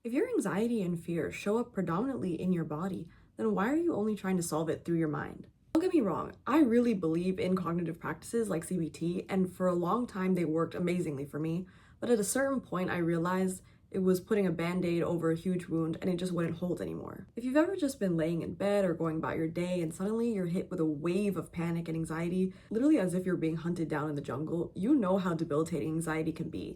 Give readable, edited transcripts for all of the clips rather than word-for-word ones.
If your anxiety and fear show up predominantly in your body, then why are you only trying to solve it through your mind? Don't get me wrong, I really believe in cognitive practices like CBT, and for a long time they worked amazingly for me, but at a certain point I realized it was putting a band-aid over a huge wound and it just wouldn't hold anymore. If you've ever just been laying in bed or going about your day and suddenly you're hit with a wave of panic and anxiety, literally as if you're being hunted down in the jungle, you know how debilitating anxiety can be.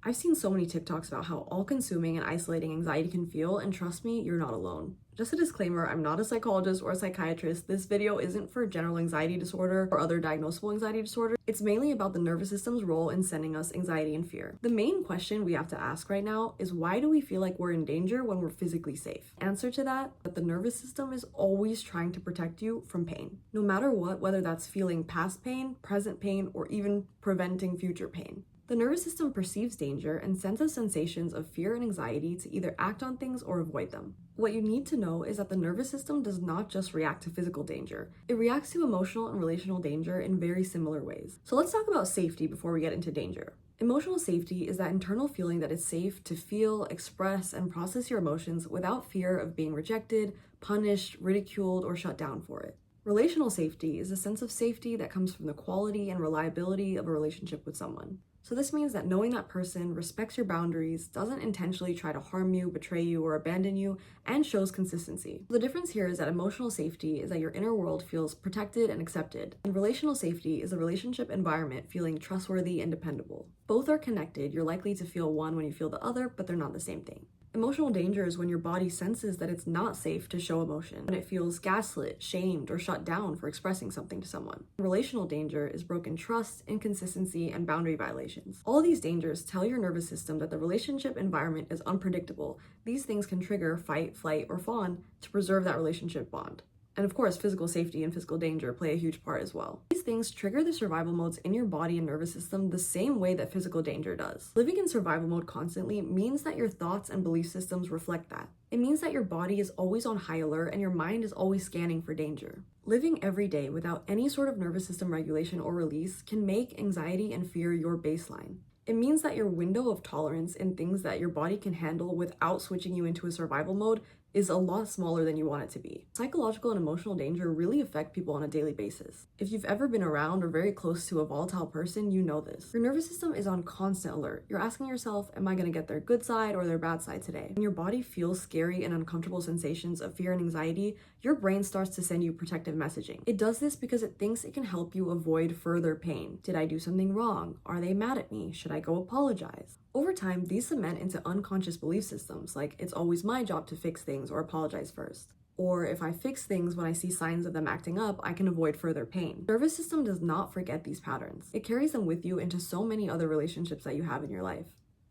I've seen so many TikToks about how all-consuming and isolating anxiety can feel, and trust me, you're not alone. Just a disclaimer, I'm not a psychologist or a psychiatrist. This video isn't for general anxiety disorder or other diagnosable anxiety disorder. It's mainly about the nervous system's role in sending us anxiety and fear. The main question we have to ask right now is, why do we feel like we're in danger when we're physically safe? Answer to that the nervous system is always trying to protect you from pain. No matter what, whether that's feeling past pain, present pain, or even preventing future pain. The nervous system perceives danger and sends us sensations of fear and anxiety to either act on things or avoid them. What you need to know is that the nervous system does not just react to physical danger. It reacts to emotional and relational danger in very similar ways. So let's talk about safety before we get into danger. Emotional safety is that internal feeling that it's safe to feel, express, and process your emotions without fear of being rejected, punished, ridiculed, or shut down for it. Relational safety is a sense of safety that comes from the quality and reliability of a relationship with someone. So this means that knowing that person respects your boundaries, doesn't intentionally try to harm you, betray you, or abandon you, and shows consistency. The difference here is that emotional safety is that your inner world feels protected and accepted, and relational safety is a relationship environment feeling trustworthy and dependable. Both are connected. You're likely to feel one when you feel the other, but they're not the same thing. Emotional danger is when your body senses that it's not safe to show emotion, when it feels gaslit, shamed, or shut down for expressing something to someone. Relational danger is broken trust, inconsistency, and boundary violations. All these dangers tell your nervous system that the relationship environment is unpredictable. These things can trigger fight, flight, or fawn to preserve that relationship bond. And of course, physical safety and physical danger play a huge part as well. These things trigger the survival modes in your body and nervous system the same way that physical danger does. Living in survival mode constantly means that your thoughts and belief systems reflect that. It means that your body is always on high alert and your mind is always scanning for danger. Living every day without any sort of nervous system regulation or release can make anxiety and fear your baseline. It means that your window of tolerance in things that your body can handle without switching you into a survival mode is a lot smaller than you want it to be. Psychological and emotional danger really affect people on a daily basis. If you've ever been around or very close to a volatile person, you know this. Your nervous system is on constant alert. You're asking yourself, am I gonna get their good side or their bad side today? When your body feels scary and uncomfortable sensations of fear and anxiety, your brain starts to send you protective messaging. It does this because it thinks it can help you avoid further pain. Did I do something wrong? Are they mad at me? Should I go apologize? Over time, these cement into unconscious belief systems, like it's always my job to fix things or apologize first. Or if I fix things when I see signs of them acting up, I can avoid further pain. The nervous system does not forget these patterns. It carries them with you into so many other relationships that you have in your life.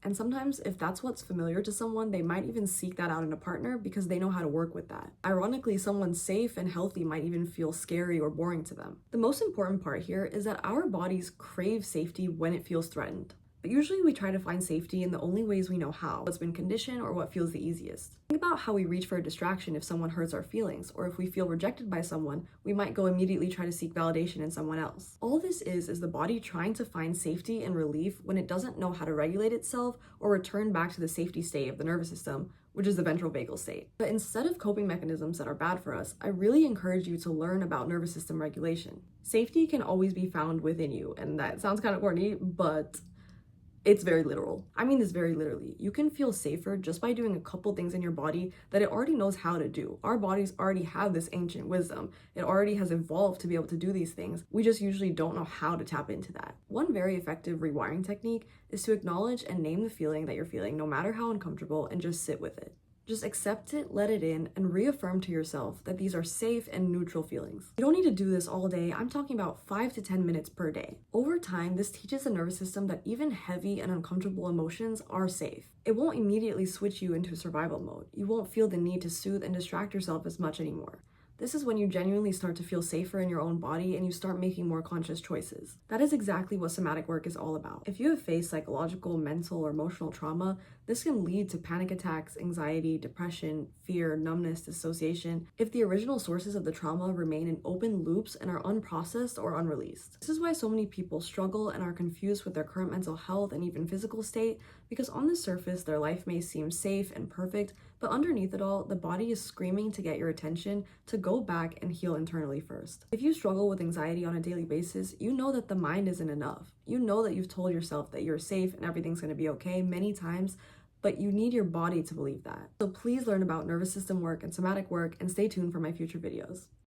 And sometimes, if that's what's familiar to someone, they might even seek that out in a partner because they know how to work with that. Ironically, someone safe and healthy might even feel scary or boring to them. The most important part here is that our bodies crave safety when it feels threatened. But usually we try to find safety in the only ways we know how, what's been conditioned or what feels the easiest. Think about how we reach for a distraction if someone hurts our feelings, or if we feel rejected by someone, we might go immediately try to seek validation in someone else. All this is the body trying to find safety and relief when it doesn't know how to regulate itself or return back to the safety state of the nervous system, which is the ventral vagal state. But instead of coping mechanisms that are bad for us, I really encourage you to learn about nervous system regulation. Safety can always be found within you, and that sounds kind of corny, but it's very literal. I mean this very literally. You can feel safer just by doing a couple things in your body that it already knows how to do. Our bodies already have this ancient wisdom. It already has evolved to be able to do these things. We just usually don't know how to tap into that. One very effective rewiring technique is to acknowledge and name the feeling that you're feeling, no matter how uncomfortable, and just sit with it. Just accept it, let it in, and reaffirm to yourself that these are safe and neutral feelings. You don't need to do this all day. I'm talking about 5 to 10 minutes per day. Over time, this teaches the nervous system that even heavy and uncomfortable emotions are safe. It won't immediately switch you into survival mode. You won't feel the need to soothe and distract yourself as much anymore. This is when you genuinely start to feel safer in your own body and you start making more conscious choices. That is exactly what somatic work is all about. If you have faced psychological, mental, or emotional trauma, This can lead to panic attacks, anxiety, depression, fear, numbness, dissociation, if the original sources of the trauma remain in open loops and are unprocessed or unreleased. This is why so many people struggle and are confused with their current mental health and even physical state, because on the surface, their life may seem safe and perfect, but underneath it all, the body is screaming to get your attention to go back and heal internally first. If you struggle with anxiety on a daily basis, you know that the mind isn't enough. You know that you've told yourself that you're safe and everything's going to be okay many times, but you need your body to believe that. So please learn about nervous system work and somatic work and stay tuned for my future videos.